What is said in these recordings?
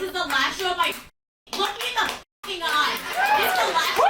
This is the last show of my. Look me in the fucking eye. This is the last. Look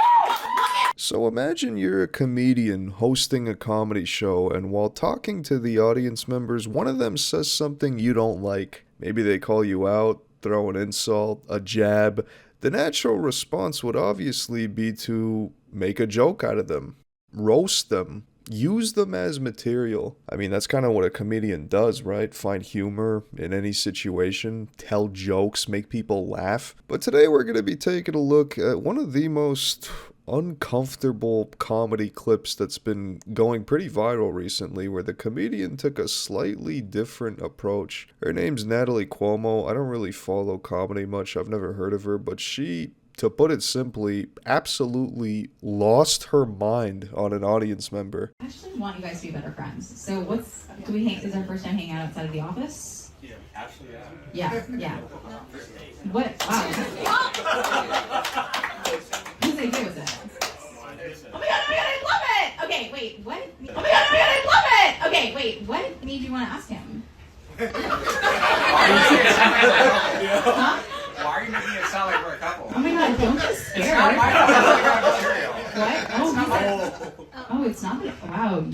at. So imagine you're a comedian hosting a comedy show, and while talking to the audience members, one of them says something you don't like. Maybe they call you out, throw an insult, a jab. The natural response would obviously be to make a joke out of them, roast them, use them as material. I mean, that's kind of what a comedian does, right? Find humor in any situation, tell jokes, make people laugh. But today we're going to be taking a look at one of the most uncomfortable comedy clips that's been going pretty viral recently, where the comedian took a slightly different approach. Her name's Natalie Cuomo. I don't really follow comedy much. I've never heard of her, but she, to put it simply, absolutely lost her mind on an audience member. I actually want you guys to be better friends. So is our first time hanging out outside of the office? Yeah, actually, Yeah. What? Wow. Whose idea was it? Oh my god, I love it! Okay, wait, what? Oh my god, I love it! Okay, wait, what made you want to ask him? Huh? Why are you making it sound like we're a couple? Oh my god, don't get scared. It's not my material. What? Oh, it's not that. Wow,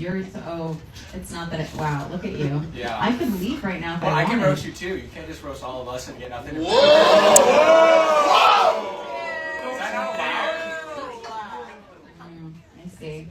it's not that. Wow, look at you. Yeah. I could leave right now if Well, I I can wanted. roast you too. You can't just roast all of us and get nothing. Whoa! Is that not loud? I see.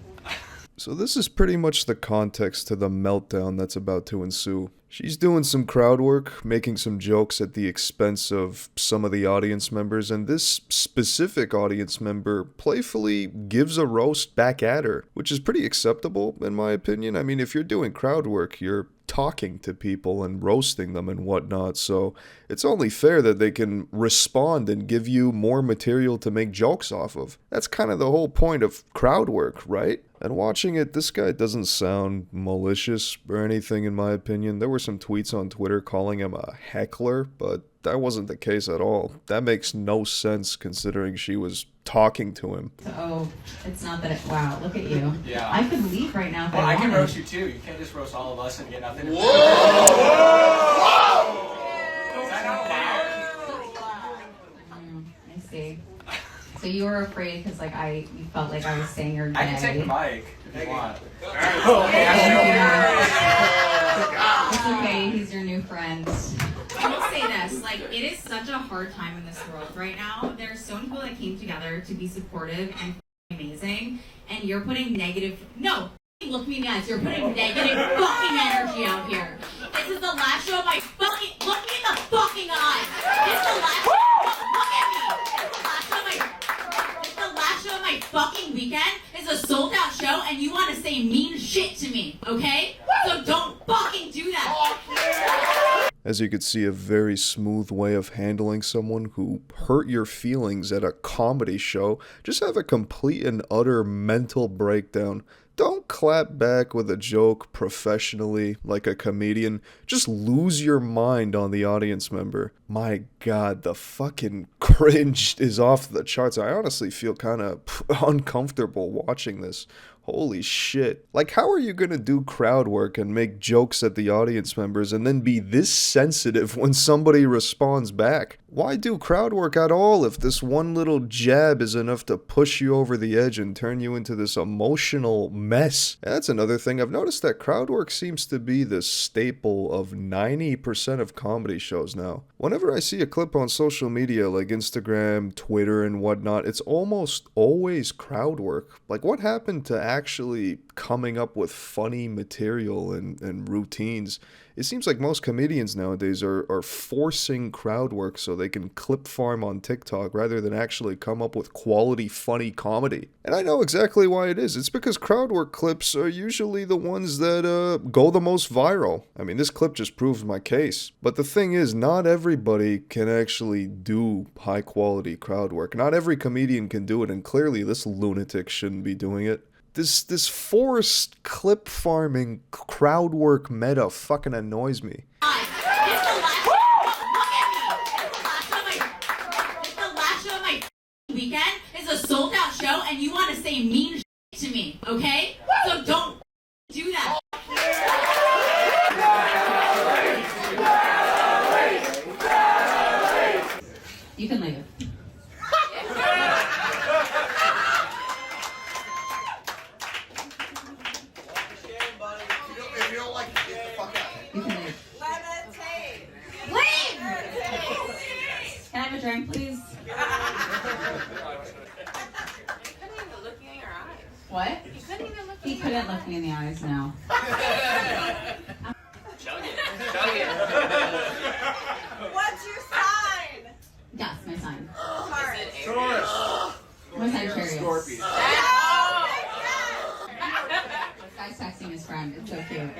So this is pretty much the context to the meltdown that's about to ensue. She's doing some crowd work, making some jokes at the expense of some of the audience members, and this specific audience member playfully gives a roast back at her, which is pretty acceptable in my opinion. I mean, if you're doing crowd work, you're talking to people and roasting them and whatnot, so it's only fair that they can respond and give you more material to make jokes off of. That's kind of the whole point of crowd work, right? And watching it, this guy doesn't sound malicious or anything in my opinion. There were some tweets on Twitter calling him a heckler, but that wasn't the case at all. That makes no sense considering she was talking to him. Oh, it's not that. Wow, look at you. Yeah. I could leave right now if Well, I I wanted. can roast you too. You can't just roast all of us and get nothing. Whoa! Is that not loud? I see. So you were afraid because you felt like I was saying you're gay. I can take the mic if you want. It's okay, he's your new friend. I will say this, it is such a hard time in this world right now. There's so many people that came together to be supportive and amazing, and you're putting negative, no, look me in the eyes, you're putting negative fucking energy out here. This is the last show of my fucking, look me in the fucking eye. This is the last, look at me. It's the last show of my fucking weekend. It's a sold out show, and you want to say mean shit to me, okay? So don't fucking do that. As you could see, a very smooth way of handling someone who hurt your feelings at a comedy show. Just have a complete and utter mental breakdown. Don't clap back with a joke professionally like a comedian. Just lose your mind on the audience member. My god, the fucking cringe is off the charts. I honestly feel kind of uncomfortable watching this. Holy shit. How are you gonna do crowd work and make jokes at the audience members and then be this sensitive when somebody responds back? Why do crowd work at all if this one little jab is enough to push you over the edge and turn you into this emotional mess? And that's another thing. I've noticed that crowd work seems to be the staple of 90% of comedy shows now. Whenever I see a clip on social media like Instagram, Twitter, and whatnot, it's almost always crowd work. What happened to actually coming up with funny material and routines? It seems like most comedians nowadays are forcing crowd work so they can clip farm on TikTok rather than actually come up with quality, funny comedy. And I know exactly why it is. It's because crowd work clips are usually the ones that go the most viral. I mean, this clip just proves my case. But the thing is, not everybody can actually do high quality crowd work. Not every comedian can do it, and clearly this lunatic shouldn't be doing it. This forced clip farming crowd work meta fucking annoys me. It's the last show of my weekend. It's a sold out show, and you want to say mean shit to me, okay? So don't do that. You can leave. If you don't like it, get the fuck out. You can leave. Levitate. Leave! Can I have a drink, please? He couldn't even look you in your eyes. What? He couldn't even look He couldn't look me in the eyes now. Chug it. Chug it. What's your sign? Yes, my sign. Heart. Taurus. My sign Aquarius. Scorpion. Oh, This guy's texting his friend. It's so cute.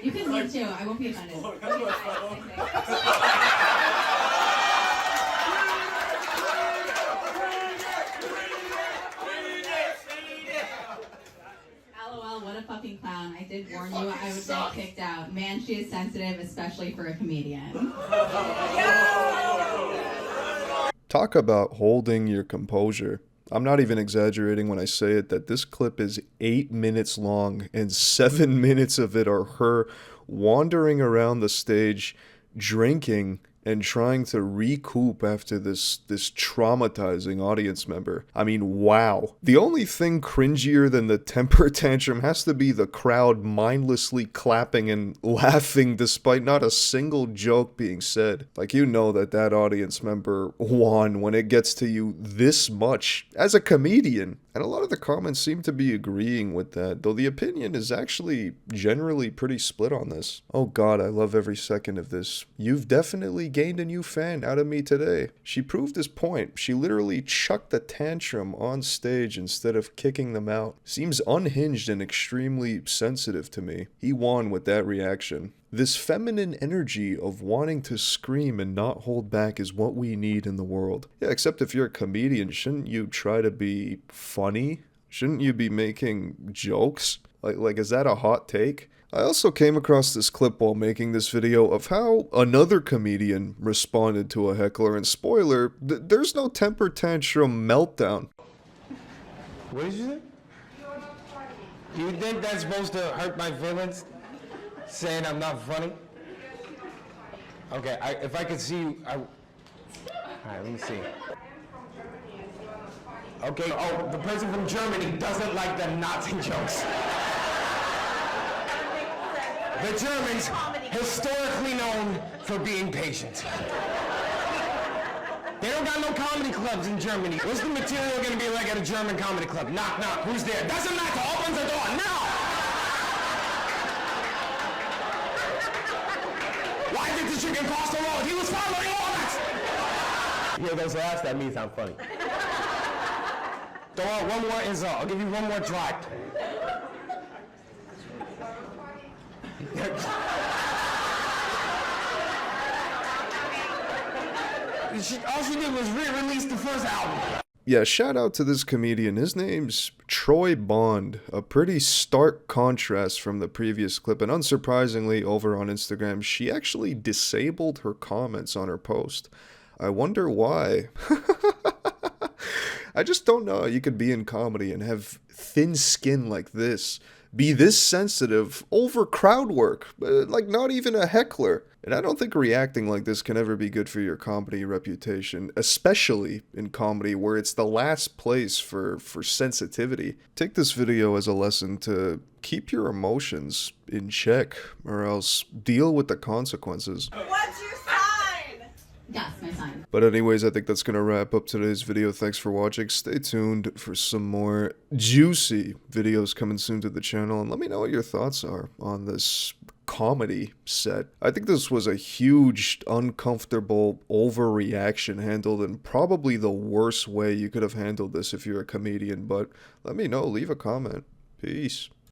You can leave too. I won't be offended. LOL, what a fucking clown. I did warn you I would get kicked out. Man, she is sensitive, especially for a comedian. Talk about holding your composure. I'm not even exaggerating when I say it that this clip is 8 minutes long and 7 minutes of it are her wandering around the stage, drinking, and trying to recoup after this traumatizing audience member. I mean, wow. The only thing cringier than the temper tantrum has to be the crowd mindlessly clapping and laughing despite not a single joke being said. Like, you know that audience member won when it gets to you this much as a comedian. And a lot of the comments seem to be agreeing with that, though the opinion is actually generally pretty split on this. Oh god, I love every second of this. You've definitely gained a new fan out of me today. She proved his point. She literally chucked the tantrum on stage instead of kicking them out. Seems unhinged and extremely sensitive to me. He won with that reaction. This feminine energy of wanting to scream and not hold back is what we need in the world. Yeah, except if you're a comedian, shouldn't you try to be funny? Shouldn't you be making jokes? Like, is that a hot take? I also came across this clip while making this video of how another comedian responded to a heckler, and spoiler, there's no temper tantrum meltdown. What did you say? Do you think that's supposed to hurt my feelings? Saying I'm not funny? Okay, if I could see you, Alright, let me see. Okay, oh, the person from Germany doesn't like the Nazi jokes. The Germans, historically known for being patient. They don't got no comedy clubs in Germany. What's the material gonna be like at a German comedy club? Knock, knock, who's there? Doesn't matter, open the door, now! Why did the chicken cross the road? He was following orders! You hear those laughs? That means I'm funny. Throw out one more insult. I'll give you one more try. All she did was re-release the first album. Yeah, shout out to this comedian. His name's Troy Bond. A pretty stark contrast from the previous clip, and unsurprisingly, over on Instagram, she actually disabled her comments on her post. I wonder why. I just don't know how you could be in comedy and have thin skin like this. Be this sensitive over crowd work, like not even a heckler. And I don't think reacting like this can ever be good for your comedy reputation, especially in comedy where it's the last place for sensitivity. Take this video as a lesson to keep your emotions in check, or else deal with the consequences. What's your sign? Yes, my sign. But anyways, I think that's going to wrap up today's video. Thanks for watching. Stay tuned for some more juicy videos coming soon to the channel. And let me know what your thoughts are on this comedy set. I think this was a huge, uncomfortable overreaction handled in probably the worst way you could have handled this if you're a comedian. But let me know. Leave a comment. Peace.